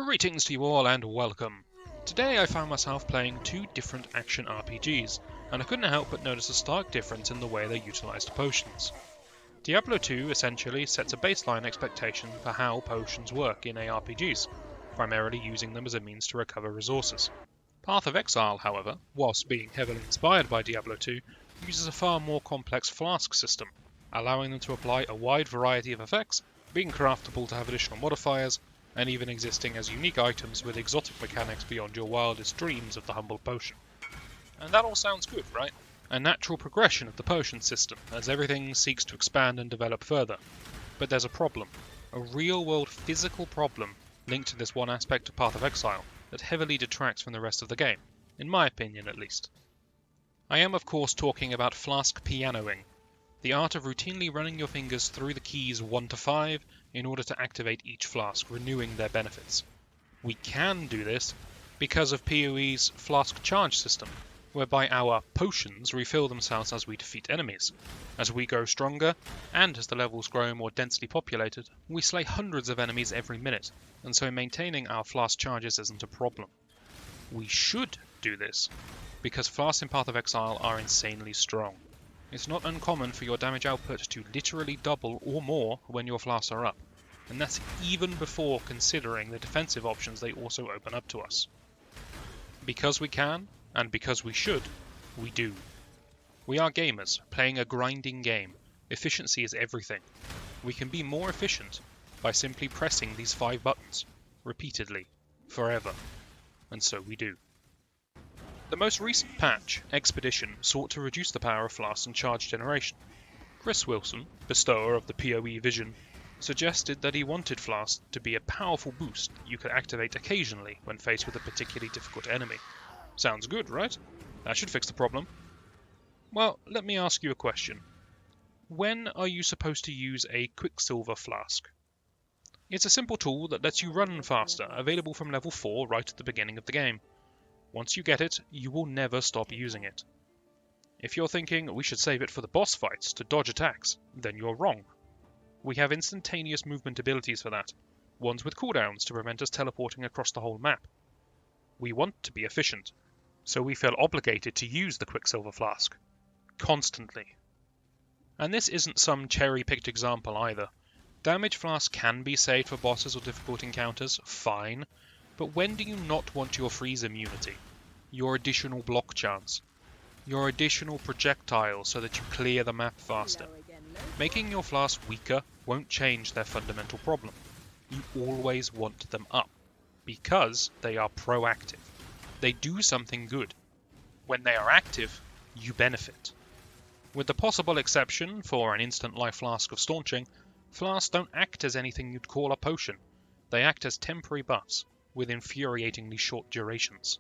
Greetings to you all and welcome. Today I found myself playing two different action RPGs, and I couldn't help but notice a stark difference in the way they utilised potions. Diablo II essentially sets a baseline expectation for how potions work in ARPGs, primarily using them as a means to recover resources. Path of Exile, however, whilst being heavily inspired by Diablo II, uses a far more complex flask system, allowing them to apply a wide variety of effects, being craftable to have additional modifiers, and even existing as unique items with exotic mechanics beyond your wildest dreams of the humble potion. And that all sounds good, right? A natural progression of the potion system, as everything seeks to expand and develop further. But there's a problem. A real-world physical problem linked to this one aspect of Path of Exile that heavily detracts from the rest of the game, in my opinion at least. I am of course talking about flask pianoing, the art of routinely running your fingers through the keys 1 to 5 in order to activate each flask, renewing their benefits. We can do this because of PoE's flask charge system, whereby our potions refill themselves as we defeat enemies. As we grow stronger, and as the levels grow more densely populated, we slay hundreds of enemies every minute, and so maintaining our flask charges isn't a problem. We should do this, because flasks in Path of Exile are insanely strong. It's not uncommon for your damage output to literally double or more when your flasks are up, and that's even before considering the defensive options they also open up to us. Because we can, and because we should, we do. We are gamers, playing a grinding game. Efficiency is everything. We can be more efficient by simply pressing these 5 buttons, repeatedly, forever, and so we do. The most recent patch, Expedition, sought to reduce the power of flasks and charge generation. Chris Wilson, bestower of the PoE vision, suggested that he wanted flasks to be a powerful boost you could activate occasionally when faced with a particularly difficult enemy. Sounds good, right? That should fix the problem. Well, let me ask you a question. When are you supposed to use a Quicksilver flask? It's a simple tool that lets you run faster, available from level 4 right at the beginning of the game. Once you get it, you will never stop using it. If you're thinking we should save it for the boss fights to dodge attacks, then you're wrong. We have instantaneous movement abilities for that, ones with cooldowns to prevent us teleporting across the whole map. We want to be efficient, so we feel obligated to use the Quicksilver Flask. Constantly. And this isn't some cherry-picked example either. Damage flasks can be saved for bosses or difficult encounters, fine, but when do you not want your freeze immunity? Your additional block chance? Your additional projectile so that you clear the map faster? Making your flasks weaker won't change their fundamental problem. You always want them up, because they are proactive. They do something good. When they are active, you benefit. With the possible exception for an instant life flask of staunching, flasks don't act as anything you'd call a potion. They act as temporary buffs, with infuriatingly short durations.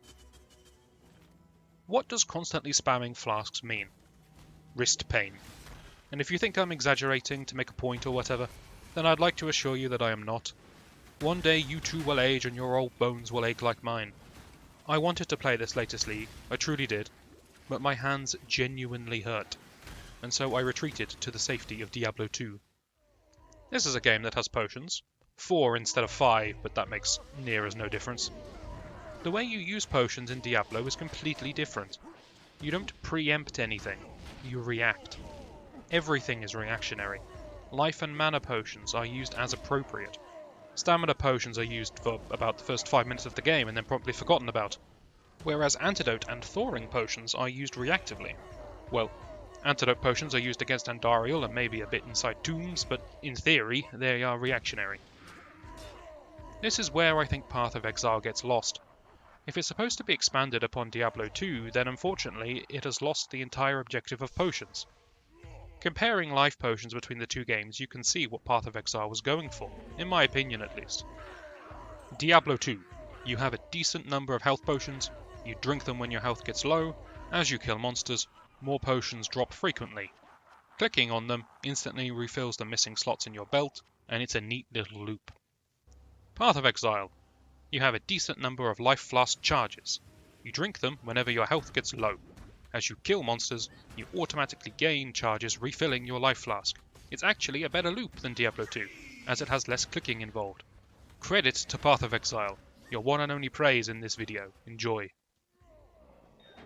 What does constantly spamming flasks mean? Wrist pain. And if you think I'm exaggerating to make a point or whatever, then I'd like to assure you that I am not. One day you too will age and your old bones will ache like mine. I wanted to play this latest league, I truly did, but my hands genuinely hurt, and so I retreated to the safety of Diablo II. This is a game that has potions. 4 instead of 5, but that makes near as no difference. The way you use potions in Diablo is completely different. You don't preempt anything, you react. Everything is reactionary. Life and mana potions are used as appropriate. Stamina potions are used for about the first 5 minutes of the game and then promptly forgotten about, whereas antidote and thawing potions are used reactively. Well, antidote potions are used against Andariel and maybe a bit inside tombs, but in theory they are reactionary. This is where I think Path of Exile gets lost. If it's supposed to be expanded upon Diablo II, then unfortunately it has lost the entire objective of potions. Comparing life potions between the two games, you can see what Path of Exile was going for, in my opinion at least. Diablo II, you have a decent number of health potions, you drink them when your health gets low, as you kill monsters, more potions drop frequently. Clicking on them instantly refills the missing slots in your belt, and it's a neat little loop. Path of Exile. You have a decent number of life flask charges. You drink them whenever your health gets low. As you kill monsters, you automatically gain charges refilling your life flask. It's actually a better loop than Diablo II, as it has less clicking involved. Credit to Path of Exile. Your one and only praise in this video. Enjoy.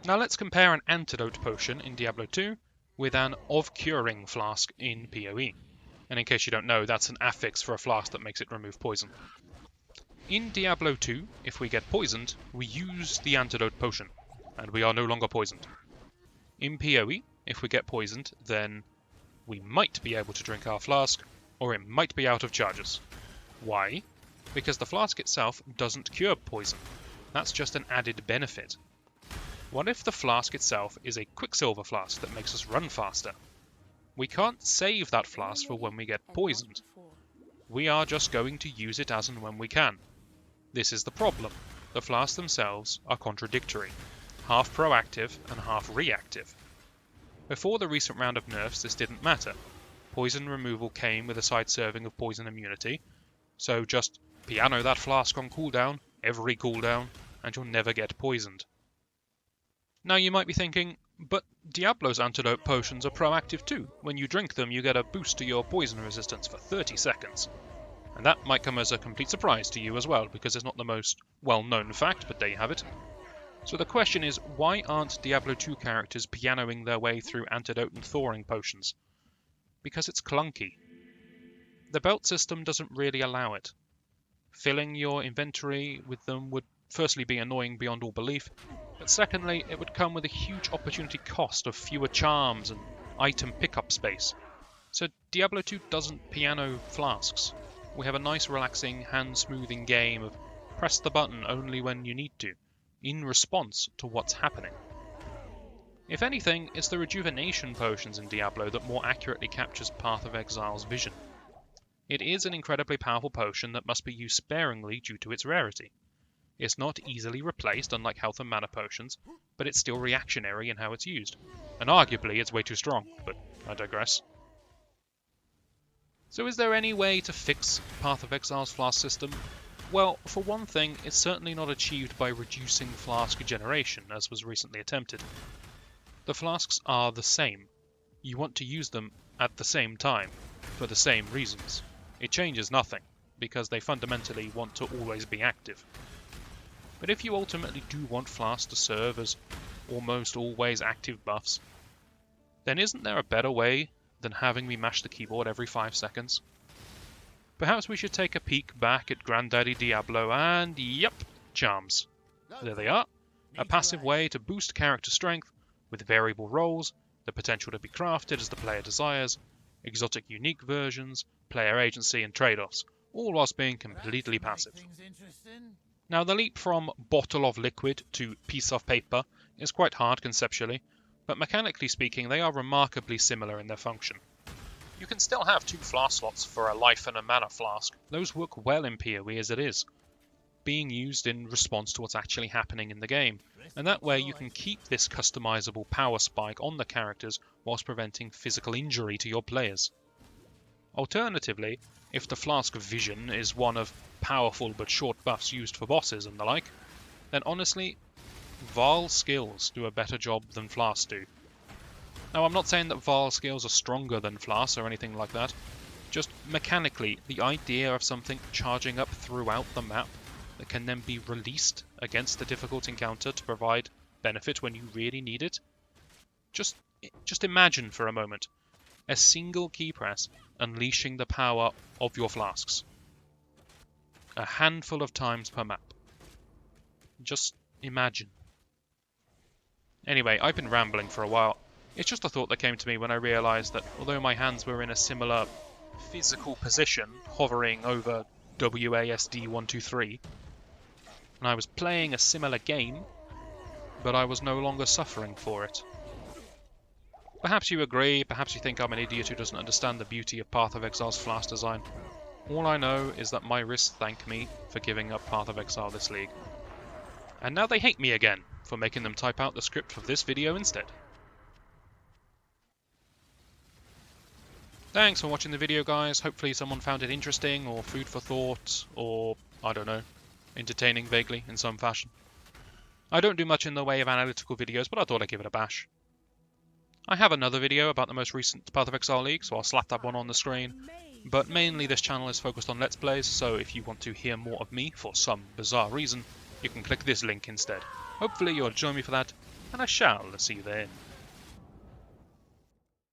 Now let's compare an antidote potion in Diablo 2 with an of curing flask in PoE. And in case you don't know, that's an affix for a flask that makes it remove poison. In Diablo 2, if we get poisoned, we use the antidote potion, and we are no longer poisoned. In PoE, if we get poisoned, then we might be able to drink our flask, or it might be out of charges. Why? Because the flask itself doesn't cure poison. That's just an added benefit. What if the flask itself is a quicksilver flask that makes us run faster? We can't save that flask for when we get poisoned. We are just going to use it as and when we can. This is the problem. The flasks themselves are contradictory, half proactive and half reactive. Before the recent round of nerfs, this didn't matter. Poison removal came with a side serving of poison immunity, so just piano that flask on cooldown, every cooldown, and you'll never get poisoned. Now you might be thinking, but Diablo's antidote potions are proactive too. When you drink them, you get a boost to your poison resistance for 30 seconds. And that might come as a complete surprise to you as well, because it's not the most well-known fact, but there you have it. So the question is, why aren't Diablo 2 characters pianoing their way through antidote and thawing potions? Because it's clunky. The belt system doesn't really allow it. Filling your inventory with them would firstly be annoying beyond all belief, but secondly, it would come with a huge opportunity cost of fewer charms and item pickup space. So Diablo 2 doesn't piano flasks. We have a nice relaxing, hand-smoothing game of press the button only when you need to, in response to what's happening. If anything, it's the rejuvenation potions in Diablo that more accurately captures Path of Exile's vision. It is an incredibly powerful potion that must be used sparingly due to its rarity. It's not easily replaced, unlike health and mana potions, but it's still reactionary in how it's used. And arguably, it's way too strong, but I digress. So is there any way to fix Path of Exile's flask system? Well, for one thing, it's certainly not achieved by reducing flask generation, as was recently attempted. The flasks are the same. You want to use them at the same time, for the same reasons. It changes nothing, because they fundamentally want to always be active. But if you ultimately do want flasks to serve as almost always active buffs, then isn't there a better way than having me mash the keyboard every 5 seconds? Perhaps we should take a peek back at Granddaddy Diablo and yep, charms. There they are, a passive way to boost character strength with variable roles, the potential to be crafted as the player desires, exotic unique versions, player agency and trade-offs, all whilst being completely passive. Now the leap from bottle of liquid to piece of paper is quite hard conceptually, but mechanically speaking they are remarkably similar in their function. You can still have 2 flask slots for a life and a mana flask. Those work well in PoE as it is, being used in response to what's actually happening in the game, and that way you can keep this customizable power spike on the characters whilst preventing physical injury to your players. Alternatively, if the flask vision is one of powerful but short buffs used for bosses and the like, then honestly, Varl skills do a better job than flasks do. Now I'm not saying that Varl skills are stronger than flasks or anything like that, just mechanically the idea of something charging up throughout the map that can then be released against a difficult encounter to provide benefit when you really need it. Just imagine for a moment a single key press unleashing the power of your flasks. A handful of times per map. Just imagine. Anyway, I've been rambling for a while. It's just a thought that came to me when I realised that although my hands were in a similar physical position, hovering over WASD 123, and I was playing a similar game, but I was no longer suffering for it. Perhaps you agree, perhaps you think I'm an idiot who doesn't understand the beauty of Path of Exile's flask design. All I know is that my wrists thank me for giving up Path of Exile this league. And now they hate me again for making them type out the script for this video instead. Thanks for watching the video, guys. Hopefully someone found it interesting or food for thought or, I don't know, entertaining vaguely in some fashion. I don't do much in the way of analytical videos, but I thought I'd give it a bash. I have another video about the most recent Path of Exile League, so I'll slap that one on the screen. but mainly this channel is focused on Let's Plays, so if you want to hear more of me for some bizarre reason, you can click this link instead. Hopefully you'll join me for that, and I shall see you then.